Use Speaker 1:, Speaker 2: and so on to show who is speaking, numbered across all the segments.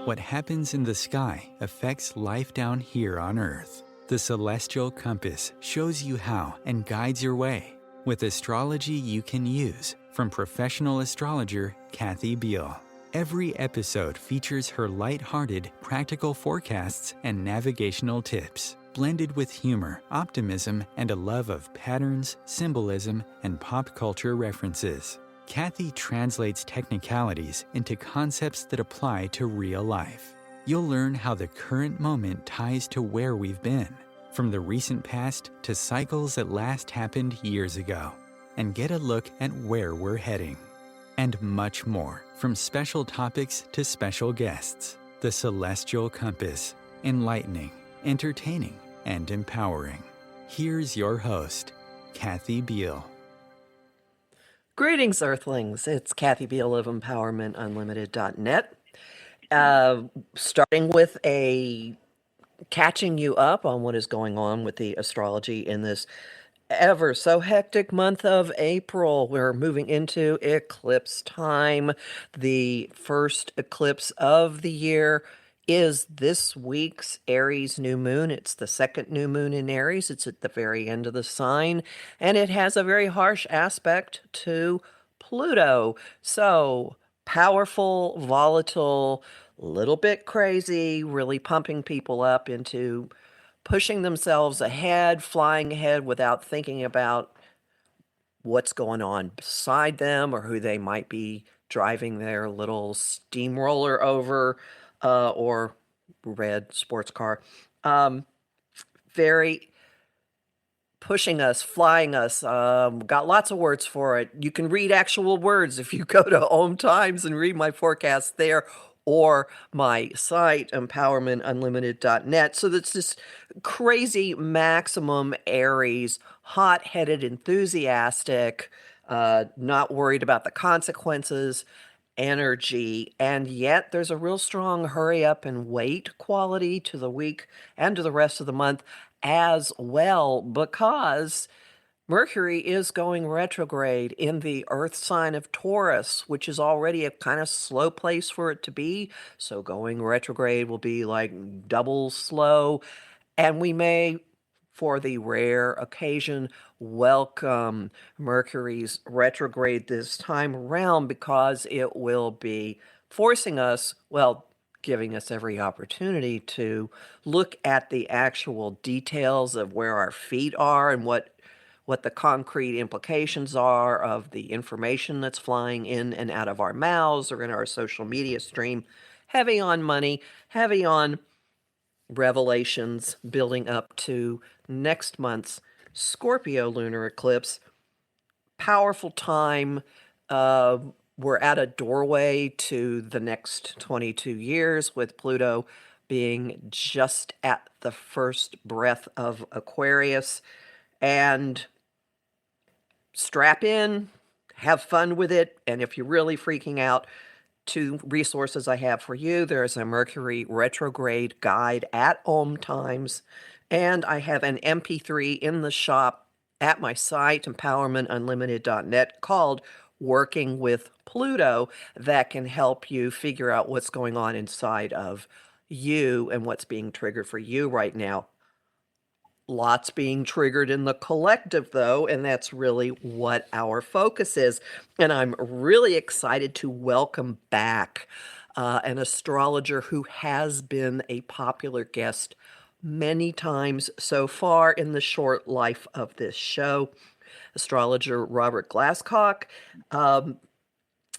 Speaker 1: What happens in the sky affects life down here on Earth. The celestial compass shows you how and guides your way with astrology you can use from professional astrologer Kathy Biehl. Every episode features her light-hearted, practical forecasts and navigational tips, blended with humor, optimism, and a love of patterns, symbolism, and pop culture references. Kathy translates technicalities into concepts that apply to real life. You'll learn how the current moment ties to where we've been, from the recent past to cycles that last happened years ago, and get a look at where we're heading. And much more, from special topics to special guests. The Celestial Compass, enlightening, entertaining, and empowering. Here's your host, Kathy Biehl.
Speaker 2: Greetings, Earthlings. It's Kathy Biehl of EmpowermentUnlimited.net. Starting with a catching you up on what is going on with the astrology in this ever so hectic month of April. We're moving into eclipse time. The first eclipse of the year is this week's Aries new moon. It's the second new moon in Aries. It's at the very end of the sign, and it has a very harsh aspect to Pluto. So powerful, volatile, little bit crazy, really pumping people up into pushing themselves ahead, flying ahead without thinking about what's going on beside them or who they might be driving their little steamroller over or red sports car. Very pushing us, flying us. Got lots of words for it. You can read actual words if you go to OMTimes and read my forecast there, or my site, empowermentunlimited.net. So that's this crazy maximum Aries, hot-headed, enthusiastic, not worried about the consequences, energy, and yet there's a real strong hurry up and wait quality to the week and to the rest of the month as well, because Mercury is going retrograde in the Earth sign of Taurus, which is already a kind of slow place for it to be. So going retrograde will be like double slow. And we may, for the rare occasion, welcome Mercury's retrograde this time around, because it will be forcing us, well, giving us every opportunity to look at the actual details of where our feet are and what the concrete implications are of the information that's flying in and out of our mouths or in our social media stream. Heavy on money, heavy on revelations, building up to next month's Scorpio lunar eclipse. Powerful time. We're at a doorway to the next 22 years, with Pluto being just at the first breath of Aquarius. And strap in, have fun with it, and if you're really freaking out, 2 resources I have for you. There's a Mercury retrograde guide at OMTimes, and I have an MP3 in the shop at my site, empowermentunlimited.net, called Working with Pluto, that can help you figure out what's going on inside of you and what's being triggered for you right now. Lots being triggered in the collective, though, and that's really what our focus is. And I'm really excited to welcome back an astrologer who has been a popular guest many times so far in the short life of this show, Astrologer Robert Glasscock.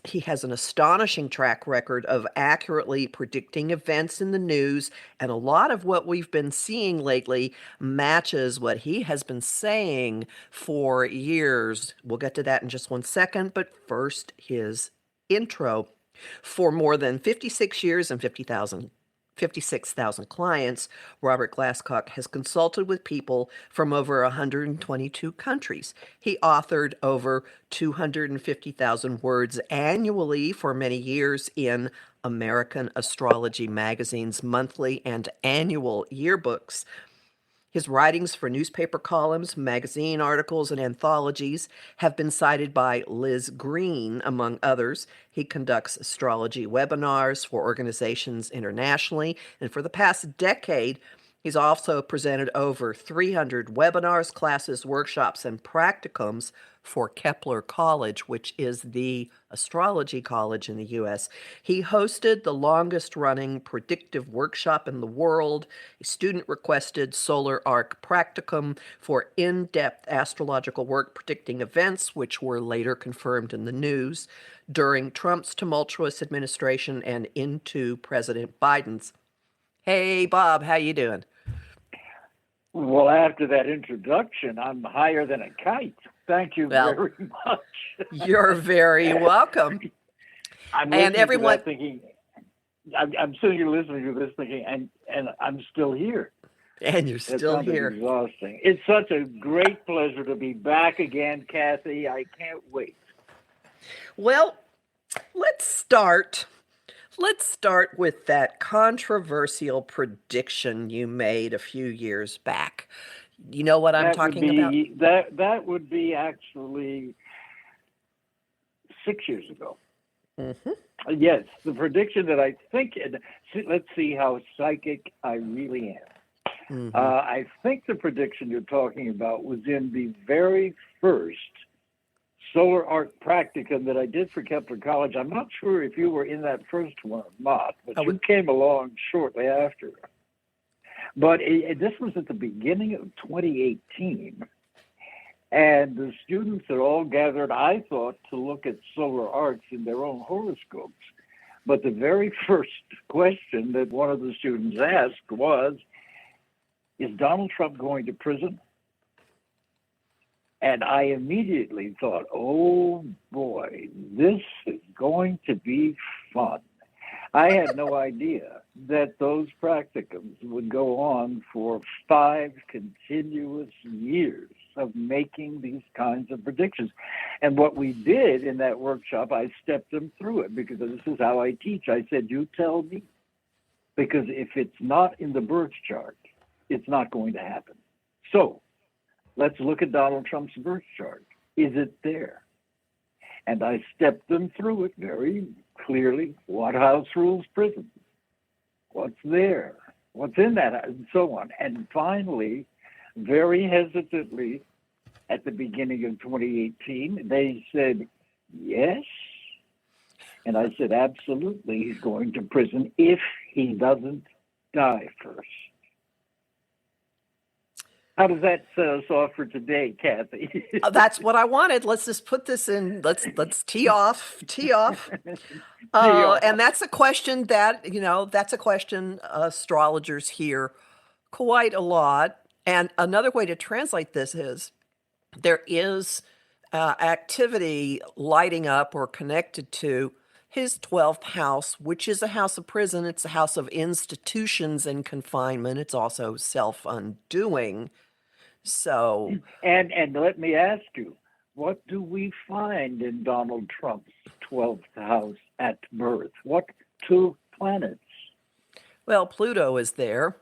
Speaker 2: He has an astonishing track record of accurately predicting events in the news, and a lot of what we've been seeing lately matches what he has been saying for years. We'll get to that in just one second, but first, his intro. For more than 56 years and 56,000 clients, Robert Glasscock has consulted with people from over 122 countries. He authored over 250,000 words annually for many years in American Astrology Magazine's monthly and annual yearbooks. His writings for newspaper columns, magazine articles, and anthologies have been cited by Liz Greene, among others. He conducts astrology webinars for organizations internationally, and for the past decade, he's also presented over 300 webinars, classes, workshops, and practicums for Kepler College, which is the astrology college in the U.S. He hosted the longest-running predictive workshop in the world, a student-requested Solar Arcs Practicum for in-depth astrological work predicting events, which were later confirmed in the news, during Trump's tumultuous administration and into President Biden's. Hey, Bob, how you doing?
Speaker 3: Well, after that introduction, I'm higher than a kite. Thank you very much.
Speaker 2: You're very welcome.
Speaker 3: I'm thinking, I'm sitting here listening to this thinking, and I'm still here.
Speaker 2: And you're still here.
Speaker 3: Exhausting. It's such a great pleasure to be back again, Kathy. I can't wait.
Speaker 2: Well, let's start with that controversial prediction you made a few years back. You know what I'm talking about?
Speaker 3: That would be actually 6 years ago.
Speaker 2: Mm-hmm.
Speaker 3: Yes, the prediction that I think, let's see how psychic I really am.
Speaker 2: Mm-hmm.
Speaker 3: I think the prediction you're talking about was in the very first Solar Arcs Practicum that I did for Kepler College. I'm not sure if you were in that first one or not, but you came along shortly after. But this was at the beginning of 2018, and the students had all gathered, I thought, to look at solar arcs in their own horoscopes. But the very first question that one of the students asked was, is Donald Trump going to prison? And I immediately thought, oh boy, this is going to be fun. I had no idea that those practicums would go on for 5 continuous years of making these kinds of predictions. And what we did in that workshop, I stepped them through it because this is how I teach. I said, you tell me, because if it's not in the birth chart, it's not going to happen. So let's look at Donald Trump's birth chart. Is it there? And I stepped them through it very clearly. What house rules prison? What's there? What's in that? And so on. And finally, very hesitantly, at the beginning of 2018, they said, yes. And I said, absolutely, he's going to prison if he doesn't die first. How does that set us off for today, Kathy?
Speaker 2: That's what I wanted. Let's just put this in. Let's tee off. And that's a question that, astrologers hear quite a lot. And another way to translate this is there is activity lighting up or connected to his 12th house, which is a house of prison. It's a house of institutions and confinement. It's also self-undoing. So,
Speaker 3: and let me ask you, what do we find in Donald Trump's 12th house at birth? What 2 planets?
Speaker 2: Well, Pluto is there,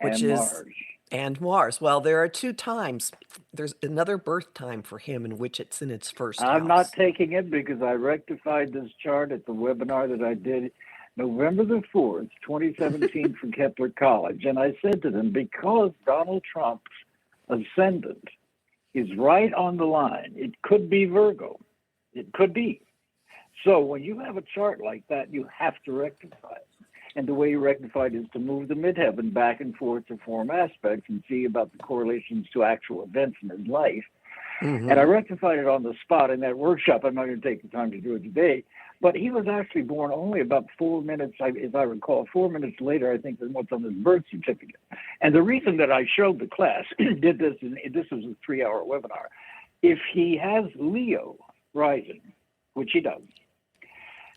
Speaker 3: and
Speaker 2: Mars. Well, there are 2 times. There's another birth time for him in which it's in its first house.
Speaker 3: I'm not taking it because I rectified this chart at the webinar that I did November the 4th, 2017 from Kepler College. And I said to them, because Donald Trump's ascendant is right on the line, it could be Virgo. It could be. So when you have a chart like that, you have to rectify it. And the way you rectify it is to move the midheaven back and forth to form aspects and see about the correlations to actual events in his life. Mm-hmm. And I rectified it on the spot in that workshop. I'm not going to take the time to do it today. But he was actually born only about 4 minutes, if I recall, 4 minutes later, I think, than what's on his birth certificate. And the reason that I showed the class, this was a 3-hour webinar, if he has Leo rising, which he does,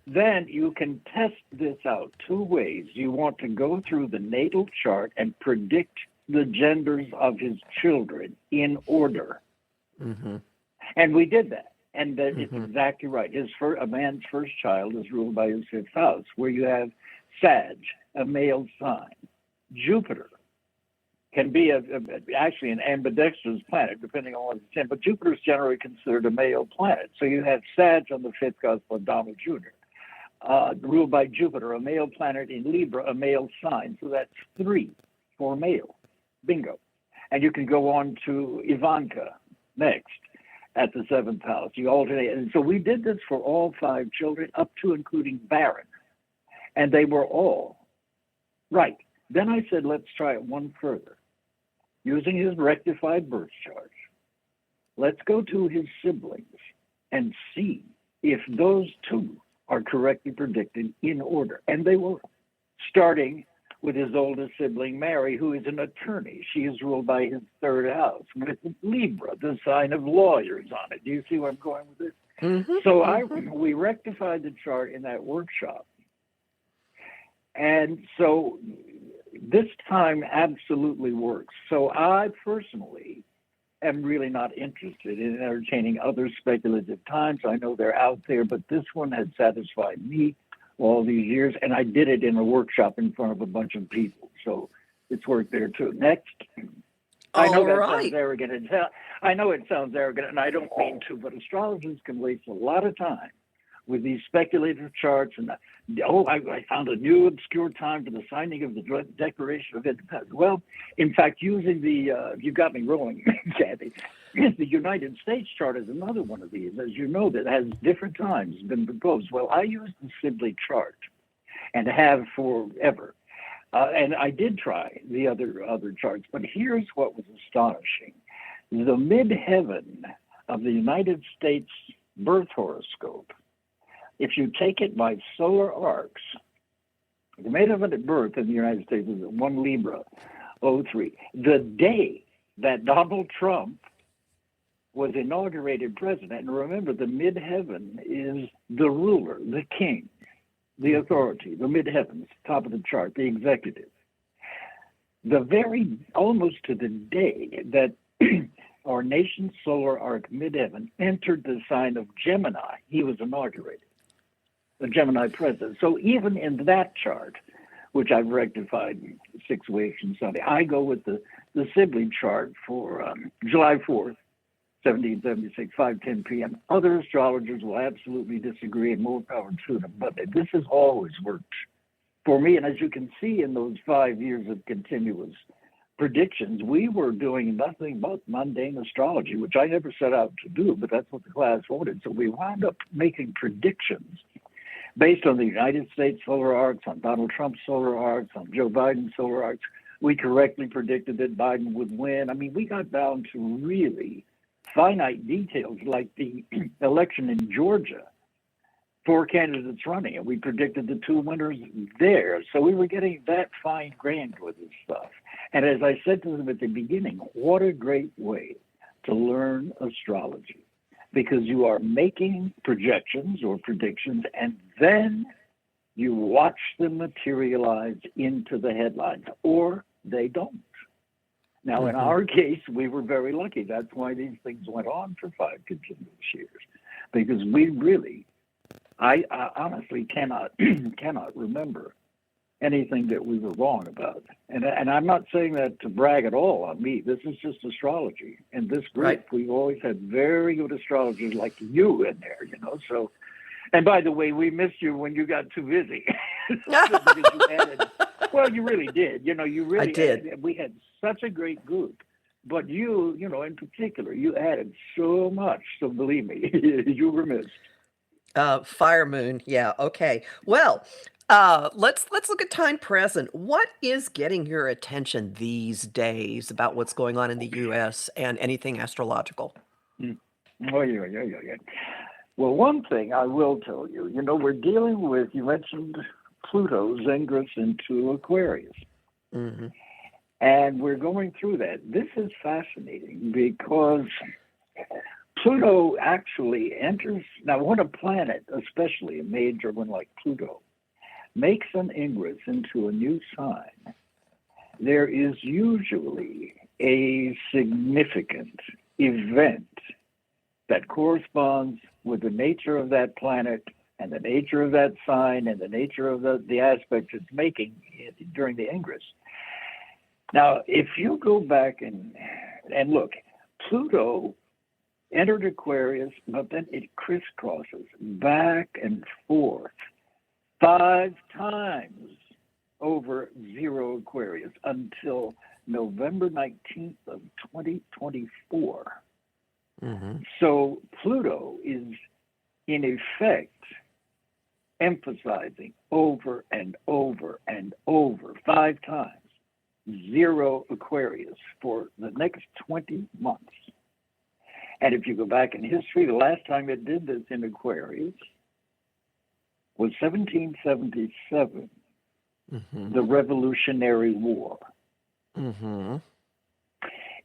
Speaker 3: then you can test this out 2 ways. You want to go through the natal chart and predict the genders of his children in order. Mm-hmm. And we did that. And it's exactly right. A man's first child is ruled by his 5th house, where you have Sag, a male sign, Jupiter, can be actually an ambidextrous planet, depending on what it's in. But Jupiter is generally considered a male planet. So you have Sag on the fifth house for Donald Jr., ruled by Jupiter, a male planet in Libra, a male sign. So that's 3 for male. Bingo. And you can go on to Ivanka next at the seventh house. You alternate. And so we did this for all 5 children, up to including Baron. And they were all right. Then I said, let's try it one further. Using his rectified birth chart, let's go to his siblings and see if those 2 are correctly predicted in order. And they were, starting with his oldest sibling, Mary, who is an attorney. She is ruled by his third house, with Libra, the sign of lawyers, on it. Do you see where I'm going with this?
Speaker 2: Mm-hmm.
Speaker 3: So we rectified the chart in that workshop. And so this time absolutely works. So I personally am really not interested in entertaining other speculative times. I know they're out there, but this one had satisfied me all these years, and I did it in a workshop in front of a bunch of people. So it's worked there too. Next. I know that sounds arrogant. I know it sounds arrogant, and I don't mean to, but astrologers can waste a lot of time with these speculative charts. And I found a new obscure time for the signing of the Declaration of Independence. Well, in fact, using the, you got me rolling, Kathy. The United States chart is another one of these, as you know, that has different times been proposed. Well, I used the Sibley chart and have forever. And I did try the other charts, but here's what was astonishing. The midheaven of the United States birth horoscope, if you take it by solar arcs, the midheaven at birth in the United States is 1 Libra, 03. The day that Donald Trump was inaugurated president, and remember, the midheaven is the ruler, the king, the authority, the midheavens, top of the chart, the executive. The very, almost to the day that our nation's solar arc midheaven entered the sign of Gemini, he was inaugurated, the Gemini president. So even in that chart, which I've rectified 6 weeks and Sunday, I go with the sibling chart for July 4th, 1776, 5:10 p.m. Other astrologers will absolutely disagree, and more power to them, but this has always worked for me. And as you can see in those 5 years of continuous predictions, we were doing nothing but mundane astrology, which I never set out to do, but that's what the class wanted. So we wound up making predictions based on the United States solar arcs, on Donald Trump's solar arcs, on Joe Biden's solar arcs. We correctly predicted that Biden would win. I mean, we got down to really finite details, like the election in Georgia, 4 candidates running, and we predicted the 2 winners there. So we were getting that fine-grained with this stuff. And as I said to them at the beginning, what a great way to learn astrology, because you are making projections or predictions, and then you watch them materialize into the headlines, or they don't. Now, in our case, we were very lucky. That's why these things went on for 5 continuous years, because we really, I honestly cannot remember anything that we were wrong about. And I'm not saying that to brag at all on me. This is just astrology. And this group, right, we've always had very good astrologers like you in there, you know. So, and by the way, we missed you when you got too busy. Because you added, well, you really did. You know, you really
Speaker 2: I did.
Speaker 3: We had such a great group. But you know, in particular, you added so much. So believe me, you were missed.
Speaker 2: Fire moon. Yeah. Okay. Well, let's look at time present. What is getting your attention these days about what's going on in the U.S. and anything astrological?
Speaker 3: Oh, yeah. Well, one thing I will tell you, you know, we're dealing with, you mentioned Pluto, Zengress into Aquarius.
Speaker 2: Mm-hmm.
Speaker 3: And we're going through that. This is fascinating because Pluto actually enters, now when a planet, especially a major one like Pluto, makes an ingress into a new sign, there is usually a significant event that corresponds with the nature of that planet and the nature of that sign and the nature of the aspect it's making during the ingress. Now, if you go back and look, Pluto entered Aquarius, but then it crisscrosses back and forth 5 times over 0 Aquarius until November 19th of 2024.
Speaker 2: Mm-hmm.
Speaker 3: So Pluto is in effect emphasizing over and over and over 5 times 0 Aquarius for the next 20 months. And if you go back in history, the last time it did this in Aquarius was 1777,
Speaker 2: Mm-hmm.
Speaker 3: the Revolutionary War.
Speaker 2: Mm-hmm.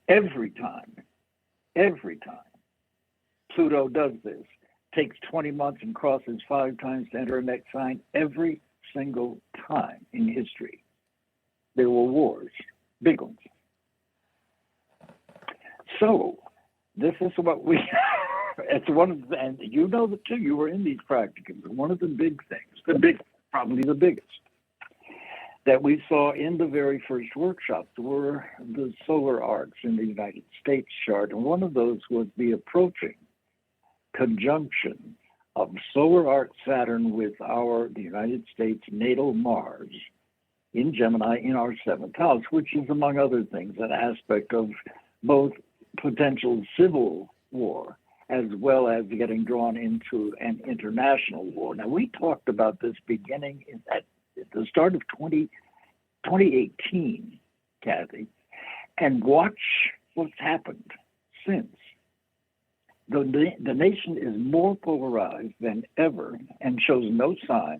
Speaker 3: Every time Pluto does this, takes 20 months and crosses 5 times to enter a next sign, every single time in history, there were wars, big ones. So this is what we, it's one of the, and you know that too, you were in these practicums, one of the big things, probably the biggest, that we saw in the very first workshops were the solar arcs in the United States chart. And one of those was the approaching conjunction of solar arc Saturn with the United States natal Mars in Gemini in our 7th house, which is, among other things, an aspect of both potential civil war as well as getting drawn into an international war. Now, we talked about this beginning at the start of 2018, Kathy, and watch what's happened since. The nation is more polarized than ever and shows no sign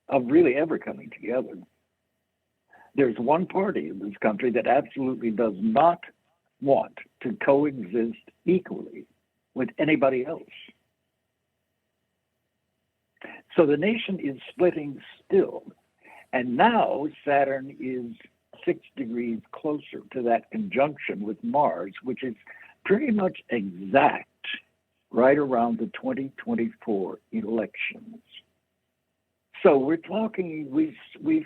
Speaker 3: of really ever coming together. There's one party in this country that absolutely does not want to coexist equally with anybody else. So the nation is splitting still. And now Saturn is 6 degrees closer to that conjunction with Mars, which is pretty much exact right around the 2024 elections. So we're talking, we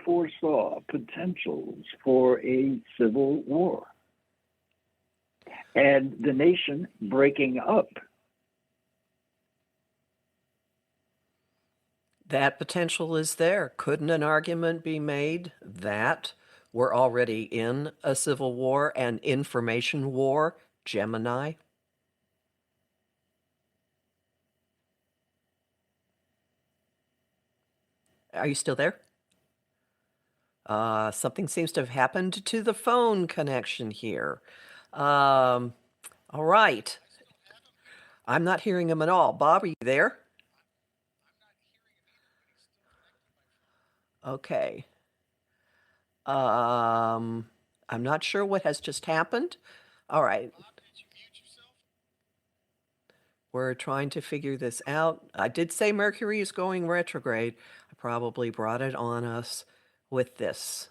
Speaker 3: foresaw potentials for a civil war and the nation breaking up.
Speaker 2: That potential is there. Couldn't an argument be made that we're already in a civil war, an information war, Gemini? Are you still there? Something seems to have happened to the phone connection here. All right. I'm not hearing him at all. Bob, are you there? Okay. I'm not sure what has just happened. All right. We're trying to figure this out. I did say Mercury is going retrograde. I probably brought it on us with this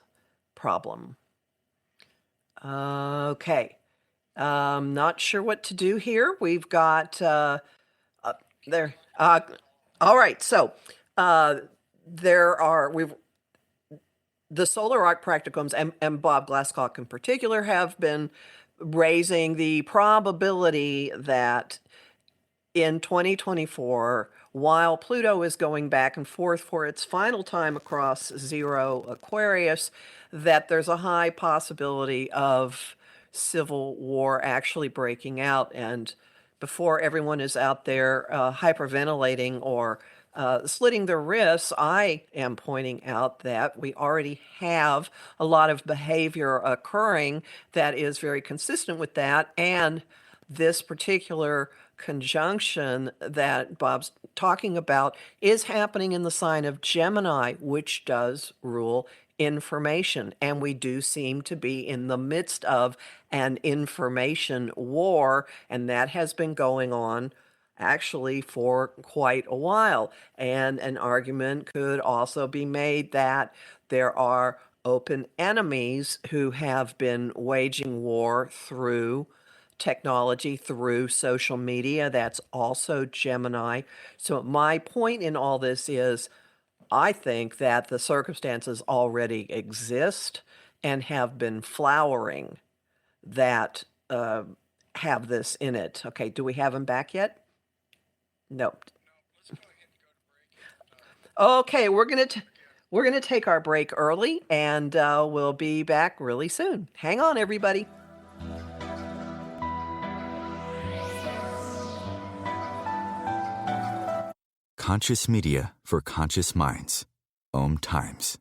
Speaker 2: problem. Okay. Not sure what to do here. We've got there. All right. So the Solar Arc Practicums and Bob Glasscock in particular have been raising the probability that in 2024, while Pluto is going back and forth for its final time across 0 Aquarius, that there's a high possibility of civil war actually breaking out. And before everyone is out there hyperventilating or slitting their wrists, I am pointing out that we already have a lot of behavior occurring that is very consistent with that. And this particular conjunction that Bob's talking about is happening in the sign of Gemini, which does rule information. And we do seem to be in the midst of an information war, and that has been going on actually for quite a while. And an argument could also be made that there are open enemies who have been waging war through technology, through social media. That's also Gemini. So my point in all this is I think that the circumstances already exist and have been flowering that have this in it. Okay, do we have them back yet? Nope. Okay, we're gonna take our break early, and we'll be back really soon. Hang on, everybody.
Speaker 1: Conscious media for conscious minds. OMTimes.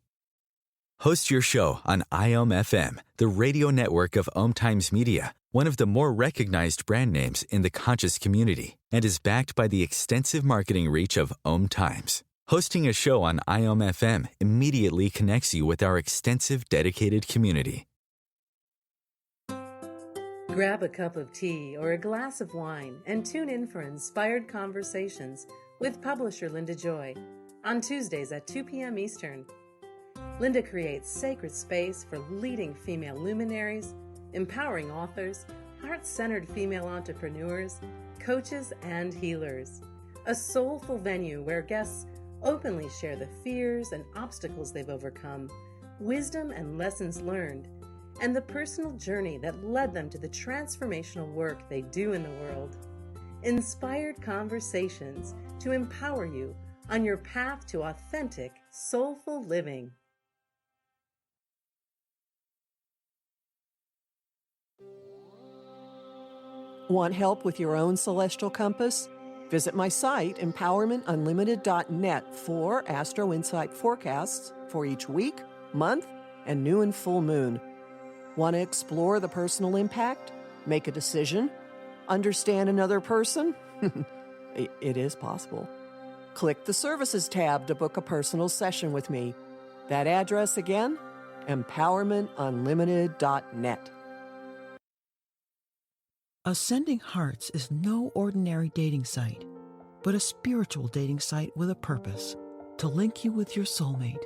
Speaker 1: Host your show on IOM-FM, the radio network of OMTimes Media, one of the more recognized brand names in the conscious community, and is backed by the extensive marketing reach of OMTimes. Hosting a show on IOM-FM immediately connects you with our extensive dedicated community.
Speaker 4: Grab a cup of tea or a glass of wine and tune in for inspired conversations with publisher Linda Joy on Tuesdays at 2 p.m. Eastern. Linda creates sacred space for leading female luminaries, empowering authors, heart-centered female entrepreneurs, coaches, and healers. A soulful venue where guests openly share the fears and obstacles they've overcome, wisdom and lessons learned, and the personal journey that led them to the transformational work they do in the world. Inspired conversations to empower you on your path to authentic, soulful living.
Speaker 2: Want help with your own celestial compass? Visit my site, empowermentunlimited.net, for Astro Insight forecasts for each week, month, and new and full moon. Want to explore the personal impact? Make a decision? Understand another person? It is possible. Click the Services tab to book a personal session with me. That address again, empowermentunlimited.net.
Speaker 5: Ascending Hearts is no ordinary dating site, but a spiritual dating site with a purpose, to link you with your soulmate.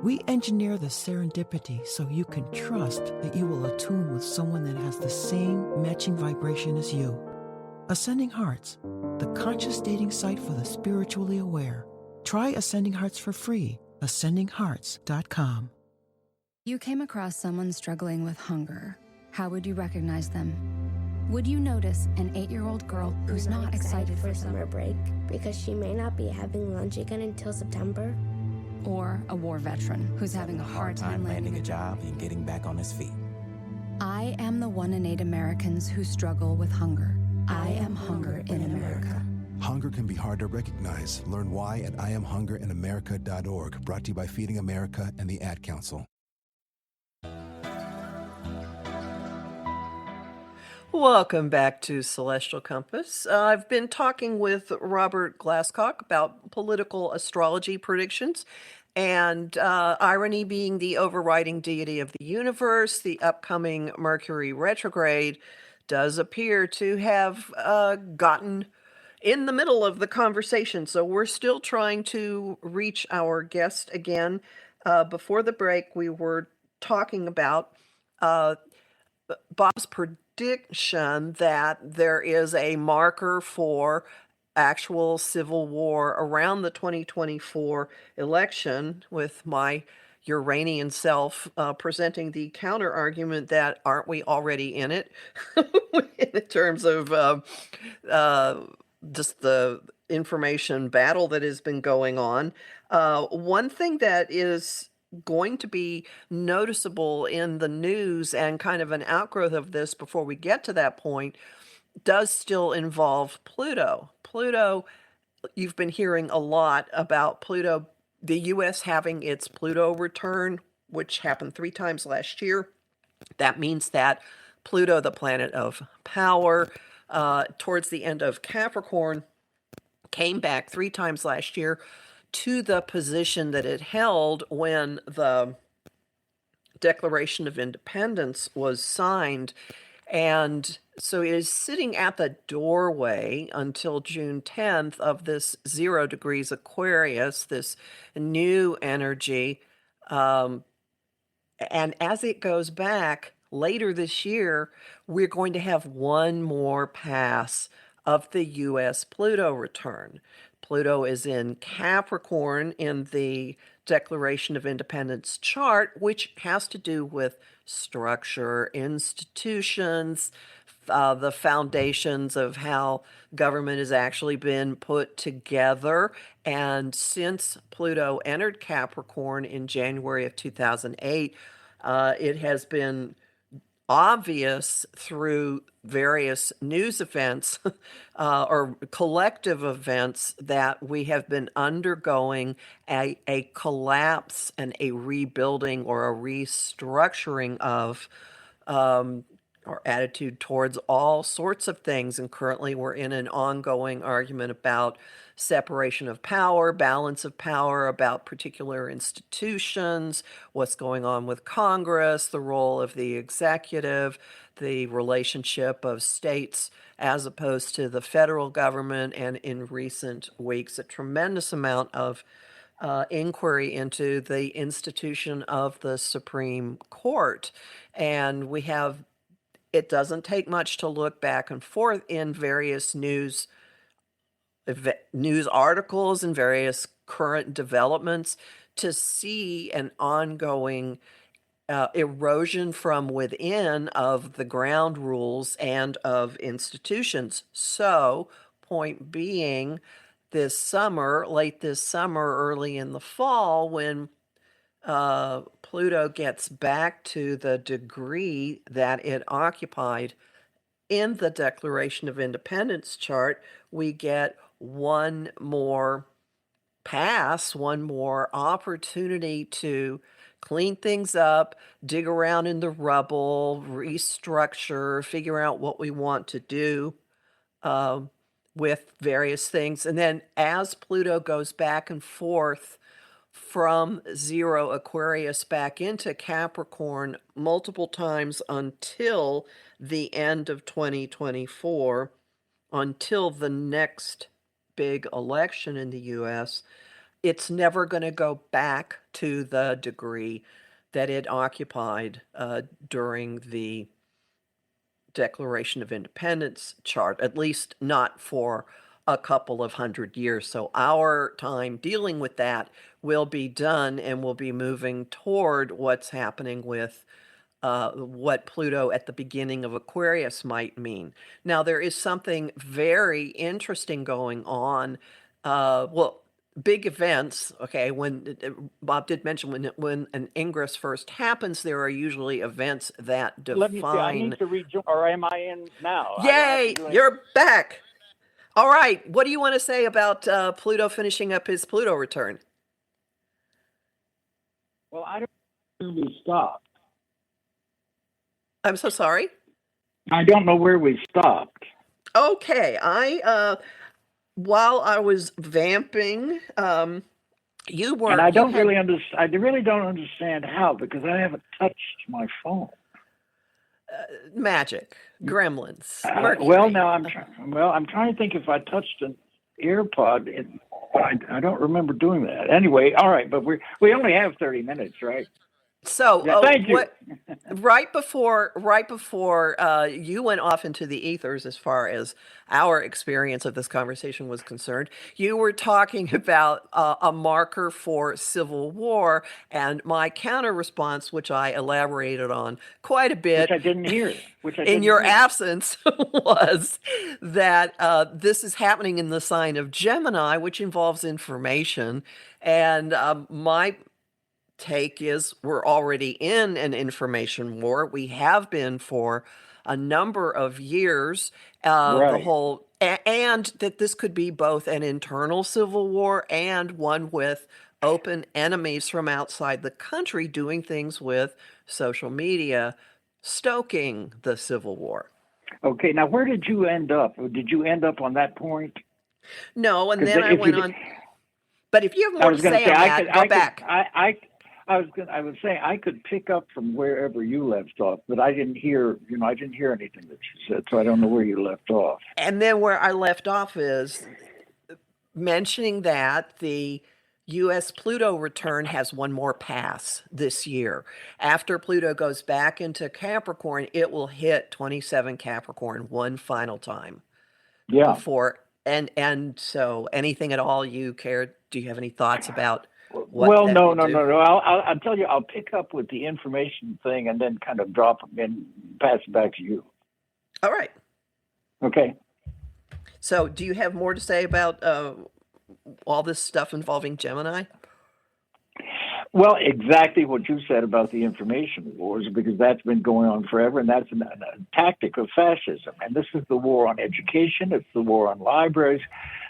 Speaker 5: We engineer the serendipity so you can trust that you will attune with someone that has the same matching vibration as you. Ascending Hearts, the conscious dating site for the spiritually aware. Try Ascending Hearts for free, ascendinghearts.com.
Speaker 6: You came across someone struggling with hunger. How would you recognize them? Would you notice an 8-year-old girl who's not excited for
Speaker 7: summer break because she may not be having lunch again until September?
Speaker 6: Or a war veteran who's having a hard time landing
Speaker 8: a job and getting back on his feet?
Speaker 6: I am the 1 in 8 Americans who struggle with hunger. I am hunger in America.
Speaker 9: Hunger can be hard to recognize. Learn why at IamHungerInAmerica.org. Brought to you by Feeding America and the Ad Council.
Speaker 2: Welcome back to Celestial Compass. I've been talking with Robert Glasscock about political astrology predictions, and irony being the overriding deity of the universe. The upcoming Mercury retrograde does appear to have gotten in the middle of the conversation, so we're still trying to reach our guest again. Before the break, we were talking about Bob's prediction that there is a marker for actual civil war around the 2024 election, with my Uranian self presenting the counter argument that aren't we already in it in terms of just the information battle that has been going on. One thing that is going to be noticeable in the news, and kind of an outgrowth of this before we get to that point, does still involve Pluto. Pluto, you've been hearing a lot about Pluto, the U.S. having its Pluto return, which happened 3 times last year. That means that Pluto, the planet of power, towards the end of Capricorn, came back 3 times last year to the position that it held when the Declaration of Independence was signed. And so it is sitting at the doorway until June 10th of this 0 degrees Aquarius, this new energy. And as it goes back later this year, we're going to have one more pass of the U.S. Pluto return. Pluto is in Capricorn in the Declaration of Independence chart, which has to do with structure, institutions, the foundations of how government has actually been put together. And since Pluto entered Capricorn in January of 2008, it has been obvious through various news events or collective events that we have been undergoing a collapse and a rebuilding or a restructuring of our attitude towards all sorts of things. And currently we're in an ongoing argument about separation of power, balance of power, about particular institutions, what's going on with Congress, the role of the executive, the relationship of states as opposed to the federal government, and in recent weeks, a tremendous amount of inquiry into the institution of the Supreme Court. And we have, it doesn't take much to look back and forth in various news articles and various current developments to see an ongoing erosion from within of the ground rules and of institutions. So, point being, this summer, late this summer, early in the fall, when Pluto gets back to the degree that it occupied in the Declaration of Independence chart, we get one more pass, one more opportunity to clean things up, dig around in the rubble, restructure, figure out what we want to do with various things. And then as Pluto goes back and forth from 0 Aquarius back into Capricorn multiple times until the end of 2024, until the next big election in the US, it's never going to go back to the degree that it occupied during the Declaration of Independence chart, at least not for a couple of 100 years. So our time dealing with that will be done, and we'll be moving toward what's happening with what Pluto at the beginning of Aquarius might mean. Now, there is something very interesting going on. Big events, okay, when Bob did mention when an ingress first happens, there are usually events that define.
Speaker 3: Let me see, I need to rejoin, or am I in now?
Speaker 2: Yay, you're back. All right, what do you want to say about Pluto finishing up his Pluto return?
Speaker 3: Well, I don't know where we stopped.
Speaker 2: I'm so sorry?
Speaker 3: I don't know where we stopped.
Speaker 2: Okay, while I was vamping, you were.
Speaker 3: And I don't really understand. I really don't understand how, because I haven't touched my phone.
Speaker 2: Magic, gremlins.
Speaker 3: Well, now I'm trying to think if I touched an AirPod. I don't remember doing that. Anyway, all right, but we only have 30 minutes, right?
Speaker 2: So
Speaker 3: yeah, thank you.
Speaker 2: right before you went off into the ethers, as far as our experience of this conversation was concerned, you were talking about a marker for civil war, and my counter response, which I elaborated on quite a bit,
Speaker 3: which I didn't hear,
Speaker 2: in your absence, was that this is happening in the sign of Gemini, which involves information, and my take is we're already in an information war. We have been for a number of years.
Speaker 3: Right.
Speaker 2: The whole and that this could be both an internal civil war and one with open enemies from outside the country doing things with social media, stoking the civil war.
Speaker 3: Okay, now where did you end up? Did you end up on that point?
Speaker 2: No, and then I went on. But if you have more to say on that, go back.
Speaker 3: I was saying I could pick up from wherever you left off, but I didn't hear anything that you said, so I don't know where you left off.
Speaker 2: And then where I left off is mentioning that the U.S. Pluto return has one more pass this year. After Pluto goes back into Capricorn, it will hit 27 Capricorn one final time.
Speaker 3: Yeah.
Speaker 2: Before and so anything at all you care? Do you have any thoughts about what
Speaker 3: Well,
Speaker 2: that
Speaker 3: no,
Speaker 2: will
Speaker 3: no,
Speaker 2: do?
Speaker 3: no, no. I'll tell you. I'll pick up with the information thing and then kind of drop and pass it back to you.
Speaker 2: All right.
Speaker 3: Okay.
Speaker 2: So, do you have more to say about all this stuff involving Gemini?
Speaker 3: Well, exactly what you said about the information wars, because that's been going on forever, and that's a tactic of fascism. And this is the war on education. It's the war on libraries.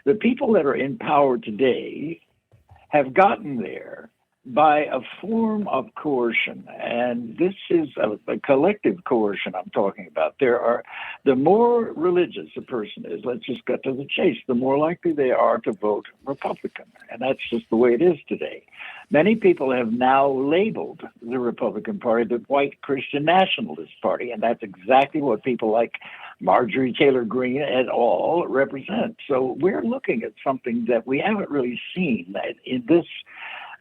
Speaker 3: The people that are in power today have gotten there by a form of coercion, and this is a collective coercion I'm talking about. The more religious a person is, let's just cut to the chase, the more likely they are to vote Republican, and that's just the way it is today. Many people have now labeled the Republican Party the white Christian nationalist party, and that's exactly what people like Marjorie Taylor Greene et al. Represent. So we're looking at something that we haven't really seen in this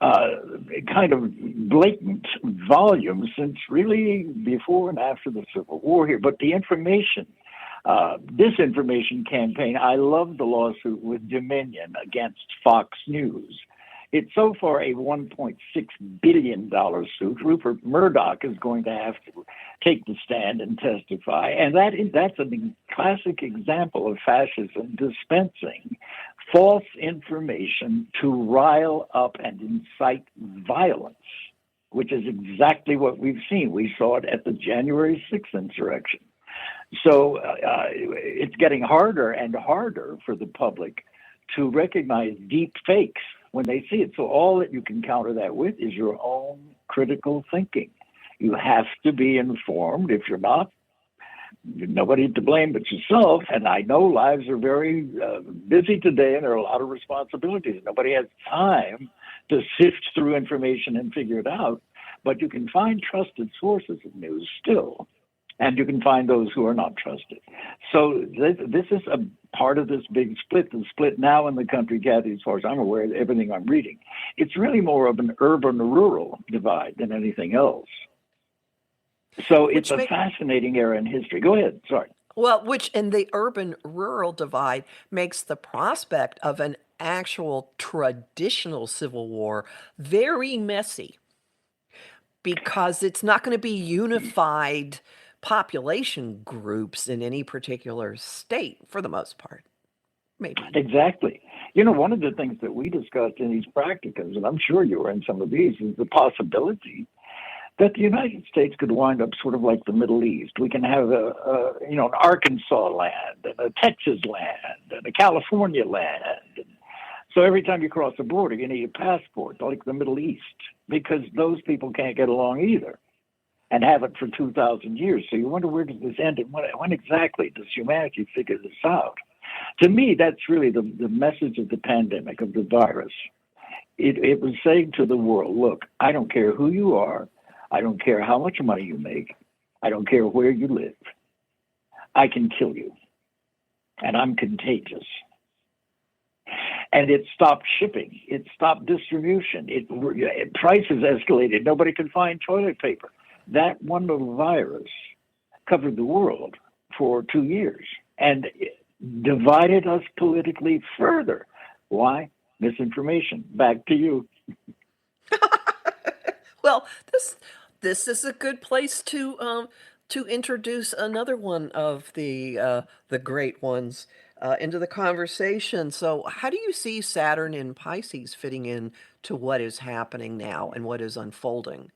Speaker 3: kind of blatant volume since really before and after the Civil War here. But the disinformation campaign, I love the lawsuit with Dominion against Fox News. It's so far a $1.6 billion suit. Rupert Murdoch is going to have to take the stand and testify. And that's a classic example of fascism dispensing false information to rile up and incite violence, which is exactly what we've seen. We saw it at the January 6th insurrection. So it's getting harder and harder for the public to recognize deep fakes when they see it. So all that you can counter that with is your own critical thinking. You have to be informed. If you're not, nobody to blame but yourself. And I know lives are very busy today, and there are a lot of responsibilities. Nobody has time to sift through information and figure it out. But you can find trusted sources of news still, and you can find those who are not trusted. So this is a part of this big split. The split now in the country, Kathy, as far as I'm aware, everything I'm reading, it's really more of an urban-rural divide than anything else. So it's a fascinating era in history. Go ahead. Sorry.
Speaker 2: Well, which in the urban-rural divide makes the prospect of an actual traditional civil war very messy, because it's not going to be unified population groups in any particular state for the most part. Maybe.
Speaker 3: Exactly. You know, one of the things that we discussed in these practicums, and I'm sure you were in some of these, is the possibility that the United States could wind up sort of like the Middle East. We can have an Arkansas land and a Texas land and a California land. And so every time you cross the border, you need a passport, like the Middle East, because those people can't get along either and have it for 2,000 years. So you wonder, where does this end, and when exactly does humanity figure this out? To me, that's really the message of the pandemic, of the virus. It was saying to the world, look, I don't care who you are. I don't care how much money you make. I don't care where you live. I can kill you. And I'm contagious. And it stopped shipping. It stopped distribution. Prices escalated. Nobody could find toilet paper. That one little virus covered the world for 2 years and divided us politically further. Why? Misinformation. Back to you.
Speaker 2: Well, this is a good place to introduce another one of the great ones into the conversation. So, how do you see Saturn in Pisces fitting in to what is happening now and what is unfolding?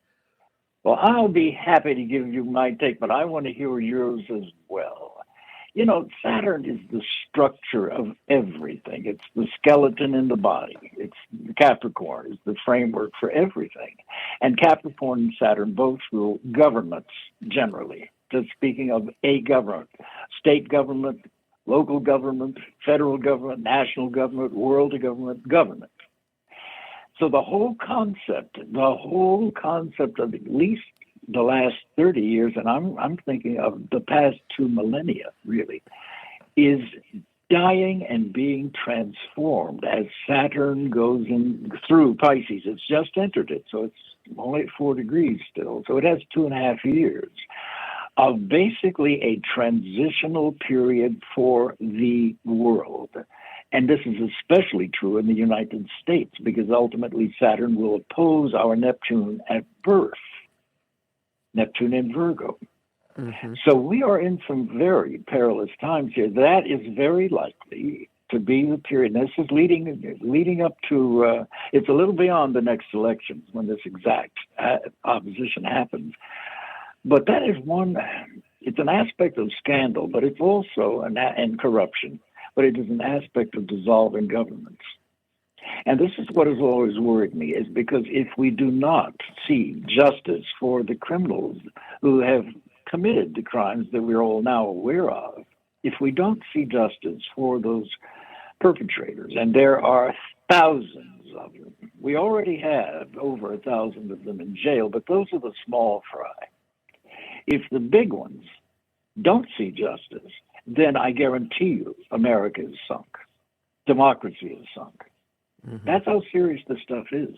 Speaker 3: Well, I'll be happy to give you my take, but I want to hear yours as well. You know, Saturn is the structure of everything. It's the skeleton in the body. It's Capricorn is the framework for everything. And Capricorn and Saturn both rule governments generally. Just speaking of a government, state government, local government, federal government, national government, world government. So the whole concept of at least the last 30 years, and I'm thinking of the past 2 millennia, really, is dying and being transformed as Saturn goes in through Pisces. It's just entered it, so it's only at 4 degrees still. So it has 2.5 years of basically a transitional period for the world. And this is especially true in the United States because ultimately Saturn will oppose our Neptune at birth, Neptune in Virgo. So we are in some very perilous times here. That is very likely to be the period. And this is leading up to, it's a little beyond the next elections when this exact opposition happens. But that is one, it's an aspect of scandal, but it's also and corruption, but it is an aspect of dissolving governments. And this is what has always worried me, is because if we do not see justice for the criminals who have committed the crimes that we're all now aware of, if we don't see justice for those perpetrators, and there are thousands of them, we already have over 1,000 of them in jail, but those are the small fry. If the big ones don't see justice, then I guarantee you America is sunk. Democracy is sunk. That's how serious this stuff is.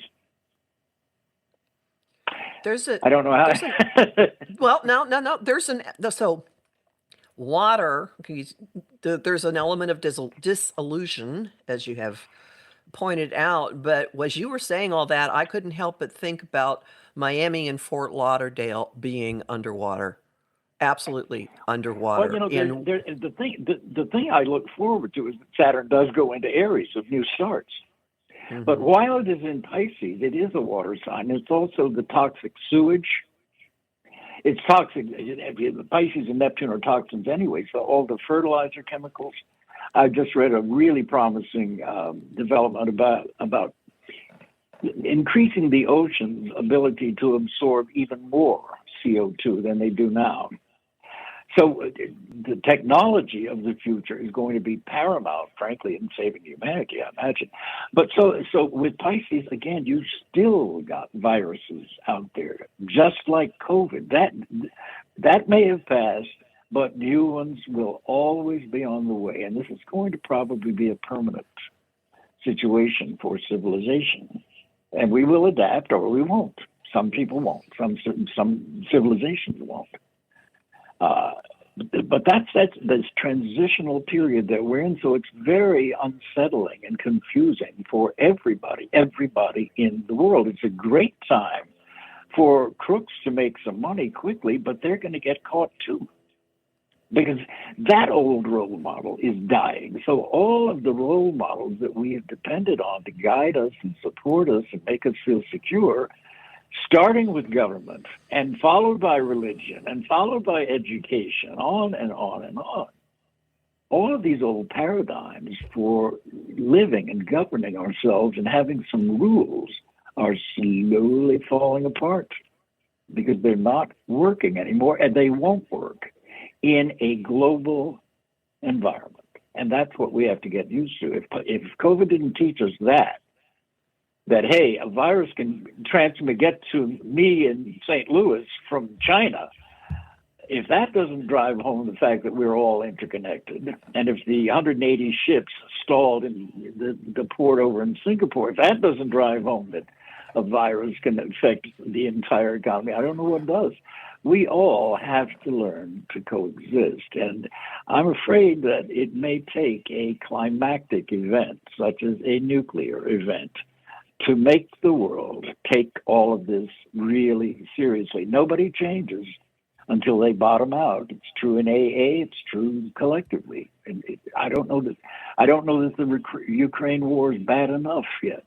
Speaker 3: I don't know how.
Speaker 2: Well, no. So water, there's an element of disillusion, as you have pointed out. But as you were saying all that, I couldn't help but think about Miami and Fort Lauderdale being underwater. Absolutely underwater.
Speaker 3: Well, the thing I look forward to is that Saturn does go into Aries of new starts. But while it is in Pisces, it is a water sign. It's also the toxic sewage. It's toxic. Pisces and Neptune are toxins anyway, so all the fertilizer chemicals. I just read a really promising development about increasing the ocean's ability to absorb even more CO2 than they do now. So the technology of the future is going to be paramount, frankly, in saving humanity, I imagine. But so with Pisces, again, you still got viruses out there, just like COVID. That may have passed, but new ones will always be on the way. And this is going to probably be a permanent situation for civilization. And we will adapt or we won't. Some people won't. Some civilizations won't. But that's this transitional period that we're in. So it's very unsettling and confusing for everybody in the world. It's a great time for crooks to make some money quickly, but they're going to get caught too. Because that old role model is dying. So all of the role models that we have depended on to guide us and support us and make us feel secure, starting with government and followed by religion and followed by education, on and on and on. All of these old paradigms for living and governing ourselves and having some rules are slowly falling apart because they're not working anymore, and they won't work in a global environment. And that's what we have to get used to. If COVID didn't teach us that, hey, a virus can get to me in St. Louis from China, if that doesn't drive home the fact that we're all interconnected, and if the 180 ships stalled in the port over in Singapore, if that doesn't drive home that a virus can affect the entire economy, I don't know what does. We all have to learn to coexist. And I'm afraid that it may take a climactic event, such as a nuclear event, to make the world take all of this really seriously. Nobody changes until they bottom out. It's true in AA. It's true collectively. And I don't know that the Ukraine war is bad enough yet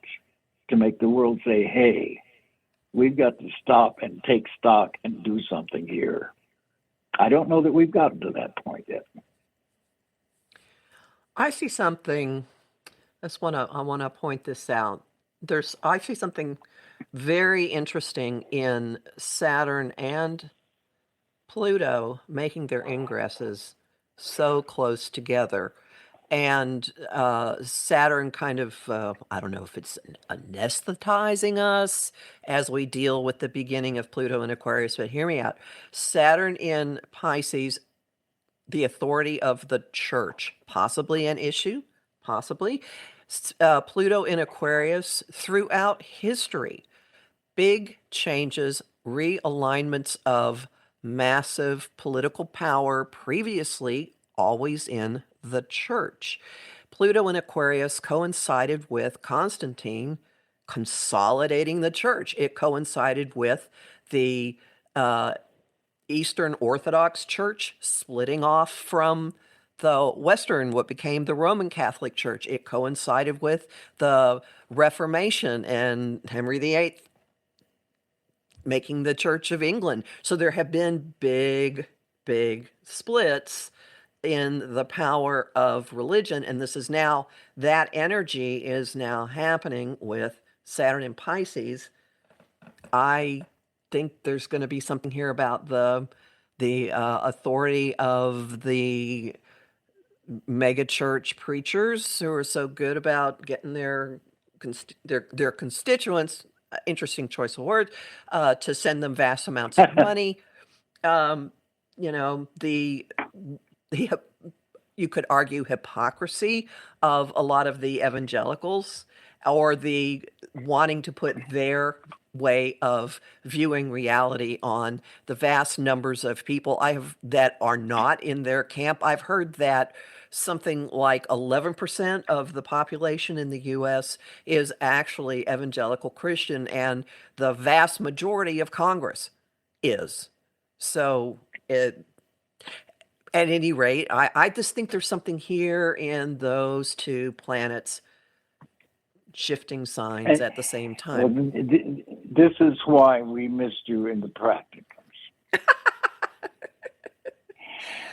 Speaker 3: to make the world say, "Hey, we've got to stop and take stock and do something here." I don't know that we've gotten to that point yet.
Speaker 2: I see something. I want to point this out. I see something very interesting in Saturn and Pluto making their ingresses so close together. And Saturn kind of, I don't know if it's anesthetizing us as we deal with the beginning of Pluto in Aquarius, but hear me out. Saturn in Pisces, the authority of the church, possibly an issue, possibly. Pluto in Aquarius, throughout history, big changes, realignments of massive political power, previously always in the church. Pluto in Aquarius coincided with Constantine consolidating the church. It coincided with the Eastern Orthodox Church splitting off from the Western, what became the Roman Catholic Church. It coincided with the Reformation and Henry VIII making the Church of England. So there have been big splits in the power of religion, and this is now, that energy is now happening with Saturn in Pisces. I think there's going to be something here about the authority of the mega church preachers who are so good about getting their constituents, interesting choice of words, to send them vast amounts of money. The you could argue hypocrisy of a lot of the evangelicals, or the wanting to put their way of viewing reality on the vast numbers of people that are not in their camp. I've heard that something like 11% of the population in the U.S. is actually evangelical Christian, and the vast majority of Congress is. So at any rate, I just think there's something here in those two planets shifting signs at the same time.
Speaker 3: Well, this is why we missed you in the practicums.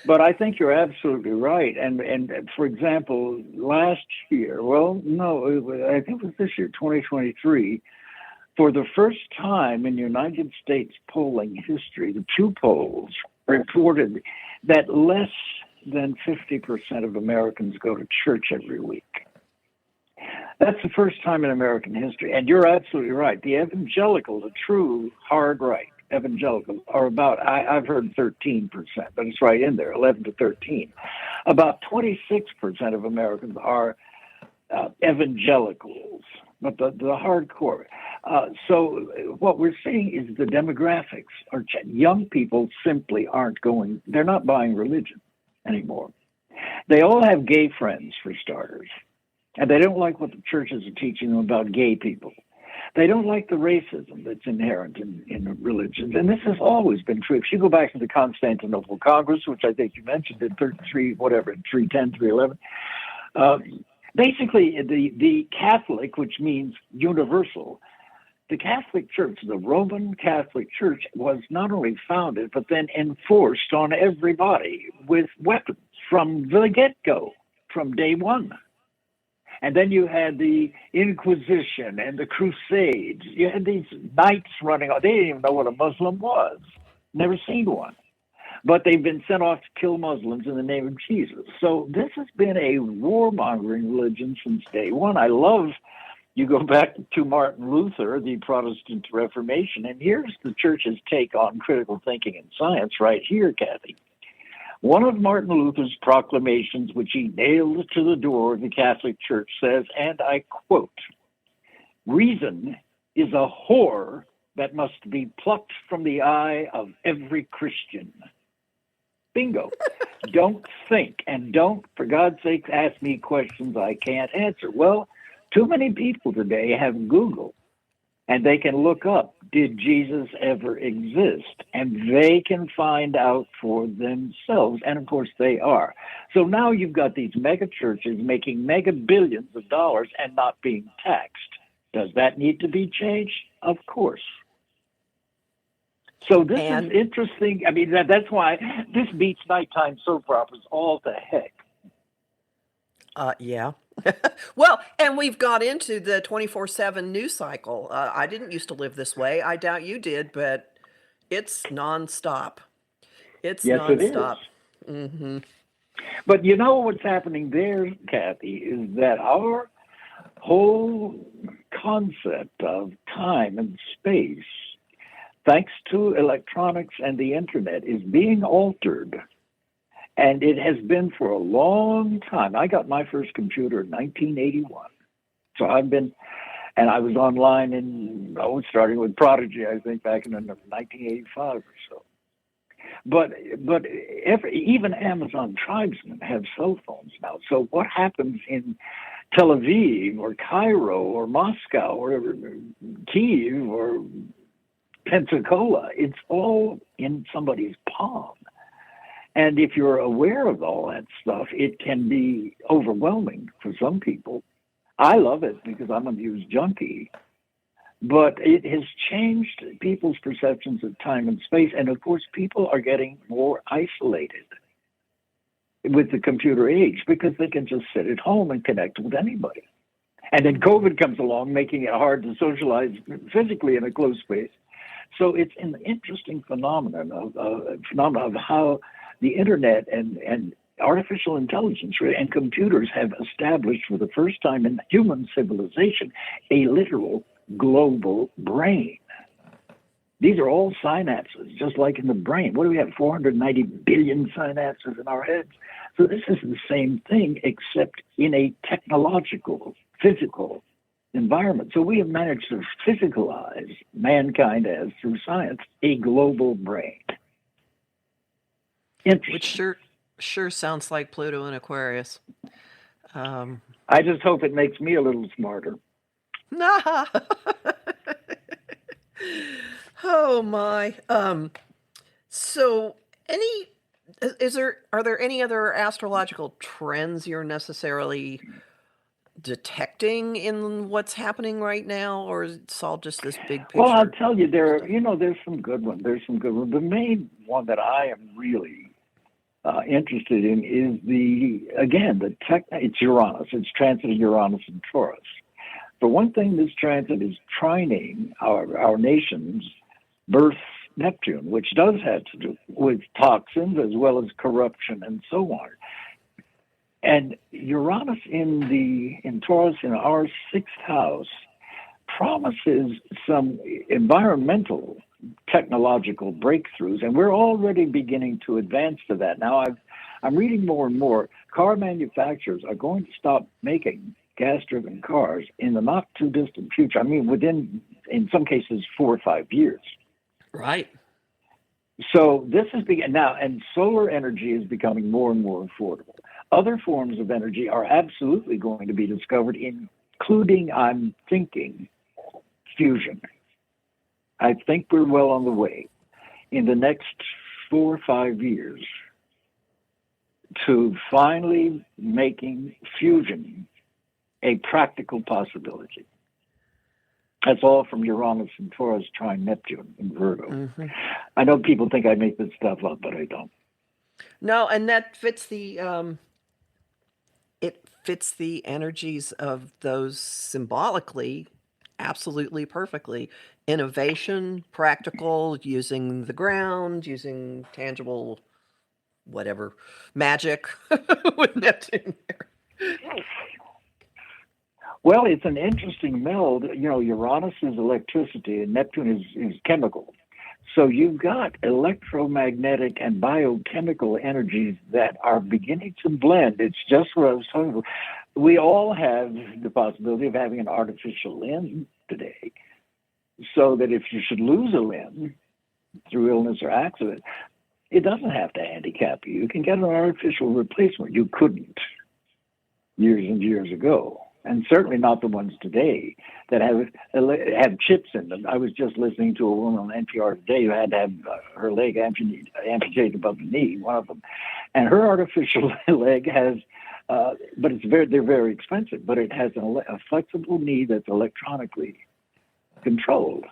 Speaker 3: But I think you're absolutely right. And for example, last year, I think it was this year, 2023, for the first time in United States polling history, the Pew polls reported that less than 50% of Americans go to church every week. That's the first time in American history. And you're absolutely right. The evangelical, the true hard right evangelicals, are about, I've heard 13%, but it's right in there, 11 to 13. About 26% of Americans are evangelicals, but the hardcore. So what we're seeing is the demographics are young people simply aren't going, they're not buying religion anymore. They all have gay friends, for starters, and they don't like what the churches are teaching them about gay people. They don't like the racism that's inherent in religions, and this has always been true. If you go back to the Constantinople Congress, which I think you mentioned in 310, 311, basically the Catholic, which means universal, the Catholic Church, the Roman Catholic Church, was not only founded, but then enforced on everybody with weapons from the get-go, from day one. And then you had the Inquisition and the Crusades. You had these knights running off. They didn't even know what a Muslim was. Never seen one. But they've been sent off to kill Muslims in the name of Jesus. So this has been a warmongering religion since day one. I love, you go back to Martin Luther, the Protestant Reformation, and here's the church's take on critical thinking and science right here, Kathy. One of Martin Luther's proclamations, which he nailed to the door of the Catholic Church, says, and I quote, "Reason is a whore that must be plucked from the eye of every Christian." Bingo. Don't think, and don't, for God's sake, ask me questions I can't answer. Well, too many people today have Google, and they can look up, did Jesus ever exist? And they can find out for themselves. And of course they are. So now you've got these mega churches making mega billions of dollars and not being taxed. Does that need to be changed? Of course. So this is interesting. I mean, that's why this beats nighttime soap operas all to heck.
Speaker 2: Yeah. Well, and we've got into the 24/7 news cycle. I didn't used to live this way. I doubt you did, but it's nonstop. It's nonstop.
Speaker 3: It is. Mm-hmm. But you know what's happening there, Kathy, is that our whole concept of time and space, thanks to electronics and the internet, is being altered. And it has been for a long time. I got my first computer in 1981. So I was online starting with Prodigy, I think, back in 1985 or so. Even Amazon tribesmen have cell phones now. So what happens in Tel Aviv or Cairo or Moscow or Kiev or Pensacola, it's all in somebody's palm. And if you're aware of all that stuff, it can be overwhelming for some people. I love it because I'm a news junkie. But it has changed people's perceptions of time and space. And of course, people are getting more isolated with the computer age because they can just sit at home and connect with anybody. And then COVID comes along, making it hard to socialize physically in a closed space. So it's an interesting phenomenon of how the internet and artificial intelligence and computers have established for the first time in human civilization a literal global brain. These are all synapses, just like in the brain. What do we have? 490 billion synapses in our heads. So this is the same thing, except in a technological, physical environment. So we have managed to physicalize mankind as, through science, a global brain. Interesting.
Speaker 2: Which sure sounds like Pluto and Aquarius.
Speaker 3: I just hope it makes me a little smarter.
Speaker 2: Nah. Oh my. So are there any other astrological trends you're necessarily detecting in what's happening right now, or is it all just this big picture?
Speaker 3: Well, I'll tell you, there's some good ones. The main one that I am really interested in is it's Uranus. It's transiting Uranus and Taurus. For one thing, this transit is trining our nation's birth Neptune, which does have to do with toxins as well as corruption and so on. And Uranus in Taurus in our sixth house promises some environmental technological breakthroughs, and we're already beginning to advance to that. Now, I'm reading more and more. Car manufacturers are going to stop making gas-driven cars in the not-too-distant future. I mean, within, in some cases, 4 or 5 years.
Speaker 2: Right.
Speaker 3: So this is now, and solar energy is becoming more and more affordable. Other forms of energy are absolutely going to be discovered, including, I'm thinking, fusion. I think we're well on the way in the next 4 or 5 years to finally making fusion a practical possibility. That's all from Uranus and Taurus trine Neptune in Virgo. Mm-hmm. I know people think I make this stuff up, but I don't.
Speaker 2: No, and that fits the energies of those symbolically absolutely perfectly. Innovation, practical, using the ground, using tangible, whatever, magic with Neptune there.
Speaker 3: Well, it's an interesting meld. Uranus is electricity and Neptune is chemical. So you've got electromagnetic and biochemical energies that are beginning to blend. It's just what I was talking about. We all have the possibility of having an artificial limb today, so that if you should lose a limb through illness or accident, it doesn't have to handicap you. You can get an artificial replacement. You couldn't years and years ago. And certainly not the ones today that have chips in them. I was just listening to a woman on NPR today who had to have her leg amputated above the knee, one of them. And her artificial leg has, but they're very expensive, but it has a flexible knee that's electronically controlled.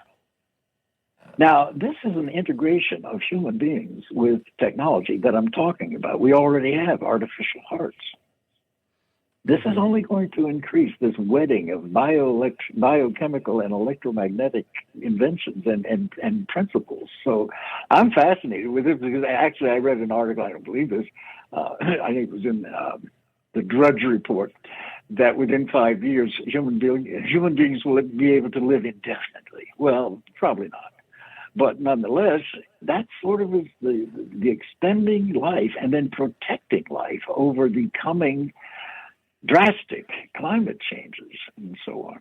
Speaker 3: Now, this is an integration of human beings with technology that I'm talking about. We already have artificial hearts. This is only going to increase this wedding of biochemical and electromagnetic inventions and principles. So I'm fascinated with it because actually I read an article, I don't believe this, I think it was in the Drudge Report, that within 5 years, human beings will be able to live indefinitely. Well, probably not. But nonetheless, that sort of is the extending life and then protecting life over the coming drastic climate changes and so on.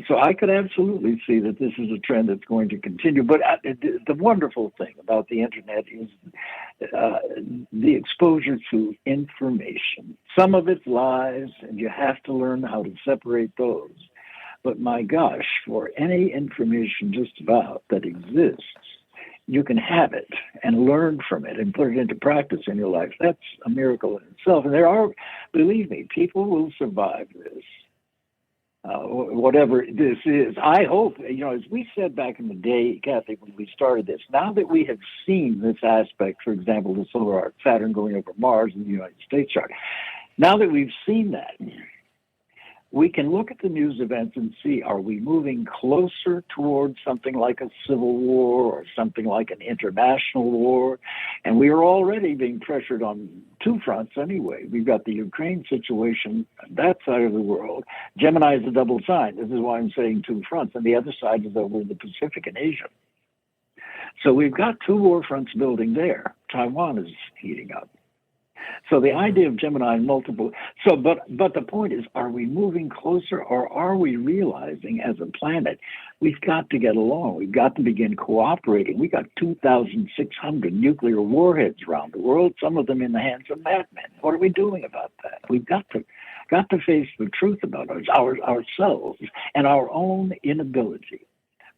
Speaker 3: So I could absolutely see that this is a trend that's going to continue. But the wonderful thing about the internet is the exposure to information. Some of it's lies, and you have to learn how to separate those. But my gosh, for any information just about that exists, you can have it and learn from it and put it into practice in your life. That's a miracle in itself. And there are, believe me, people will survive this. Whatever this is, I hope, as we said back in the day, Kathy, when we started this, now that we have seen this aspect, for example, the solar arc, Saturn going over Mars in the United States chart, now that we've seen that, we can look at the news events and see, are we moving closer towards something like a civil war or something like an international war? And we are already being pressured on two fronts anyway. We've got the Ukraine situation on that side of the world. Gemini is a double sign. This is why I'm saying two fronts. And the other side is over in the Pacific and Asia. So we've got two war fronts building there. Taiwan is heating up. So the idea of Gemini and multiple, but the point is, are we moving closer, or are we realizing as a planet, we've got to get along, we've got to begin cooperating. We got 2,600 nuclear warheads around the world, some of them in the hands of madmen. What are we doing about that? We've got to face the truth about ourselves and our own inability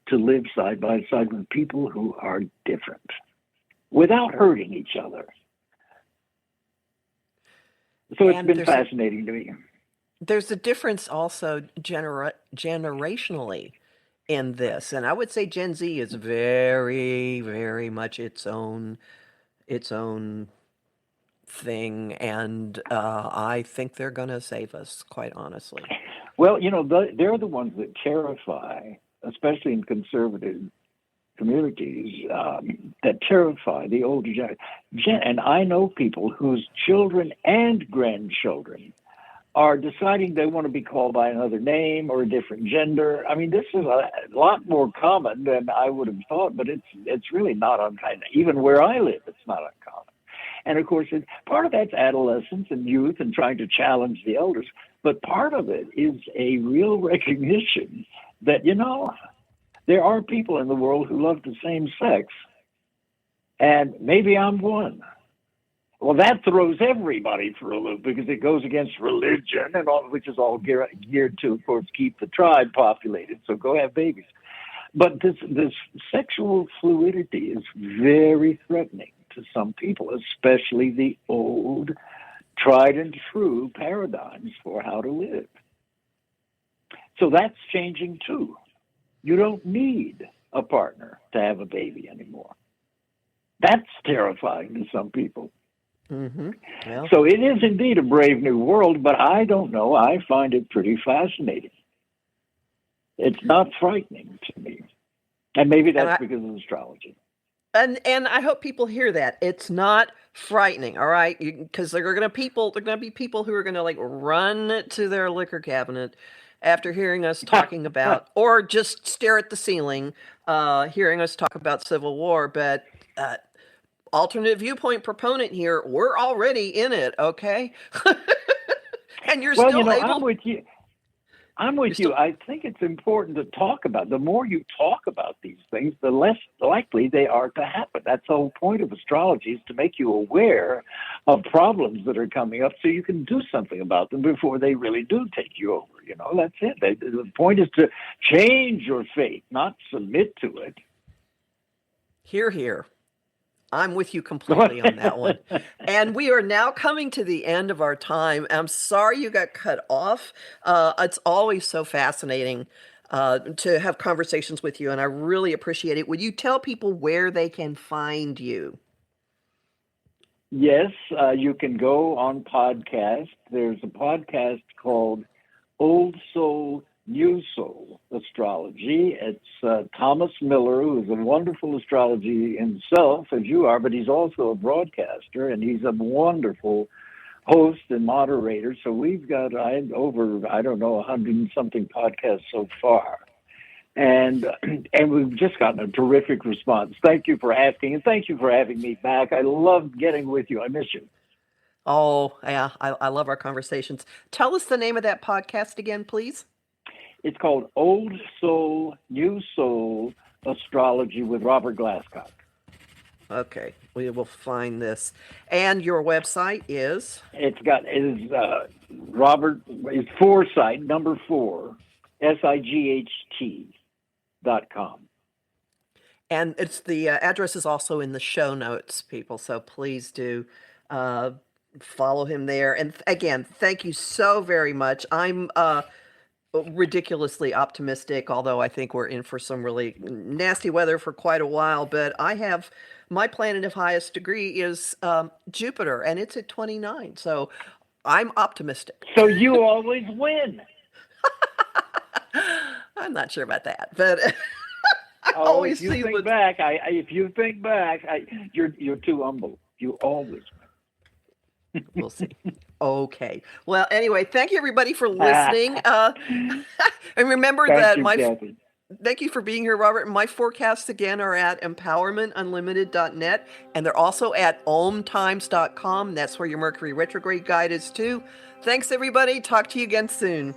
Speaker 3: to live side by side with people who are different without hurting each other. So it's been fascinating to me.
Speaker 2: There's a difference also generationally in this. And I would say Gen Z is very, very much its own thing. And I think they're going to save us, quite honestly.
Speaker 3: Well, they're the ones that terrify, especially in conservative communities, that terrify the older generation. And I know people whose children and grandchildren are deciding they want to be called by another name or a different gender. I mean, this is a lot more common than I would have thought, but it's really not uncommon. Even where I live, it's not uncommon. And of course, part of that's adolescence and youth and trying to challenge the elders, but part of it is a real recognition that, there are people in the world who love the same sex, and maybe I'm one. Well, that throws everybody for a loop because it goes against religion, and all, which is all geared to, of course, keep the tribe populated. So go have babies. But this sexual fluidity is very threatening to some people, especially the old, tried and true paradigms for how to live. So that's changing too. You don't need a partner to have a baby anymore. That's terrifying to some people.
Speaker 2: Mm-hmm. Well,
Speaker 3: so it is indeed a brave new world, but I don't know. I find it pretty fascinating. It's not frightening to me. And maybe that's because of astrology.
Speaker 2: And I hope people hear that. It's not frightening, all right? Because there are going to be people who are going to run to their liquor cabinet after hearing us talking about, or just stare at the ceiling, hearing us talk about Civil War. But alternate viewpoint proponent here, we're already in it, okay? And you're still able.
Speaker 3: I'm with you. I think it's important to talk about. The more you talk about these things, the less likely they are to happen. That's the whole point of astrology, is to make you aware of problems that are coming up so you can do something about them before they really do take you over. That's it. The point is to change your fate, not submit to it.
Speaker 2: Hear, hear. I'm with you completely on that one. And we are now coming to the end of our time. I'm sorry you got cut off. It's always so fascinating to have conversations with you, and I really appreciate it. Would you tell people where they can find you?
Speaker 3: Yes, you can go on podcast. There's a podcast called Old Soul, New Soul Astrology. It's Thomas Miller, who is a wonderful astrology himself, as you are, but he's also a broadcaster, and he's a wonderful host and moderator. So we've got over 100 and something podcasts so far. And we've just gotten a terrific response. Thank you for asking, and thank you for having me back. I love getting with you. I miss you.
Speaker 2: Oh, yeah, I love our conversations. Tell us the name of that podcast again, please.
Speaker 3: It's called Old Soul, New Soul Astrology with Robert Glasscock.
Speaker 2: Okay, we will find this. And your website is?
Speaker 3: Robert, it's Foresight, number 4, SIGHT.com.
Speaker 2: And it's the address is also in the show notes, people. So please do follow him there. And again, thank you so very much. I'm ridiculously optimistic, although I think we're in for some really nasty weather for quite a while. But I have my planet of highest degree is Jupiter, and it's at 29. So I'm optimistic.
Speaker 3: So you always win.
Speaker 2: I'm not sure about that, but I
Speaker 3: Oh,
Speaker 2: always
Speaker 3: if you
Speaker 2: see
Speaker 3: think
Speaker 2: what.
Speaker 3: back, you're too humble. You always win.
Speaker 2: We'll see. Okay. Well, anyway, thank you everybody for listening. And remember that
Speaker 3: Kathy.
Speaker 2: thank you for being here, Robert. My forecasts again are at empowermentunlimited.net, and they're also at OMTimes.com. That's where your Mercury retrograde guide is too. Thanks everybody. Talk to you again soon.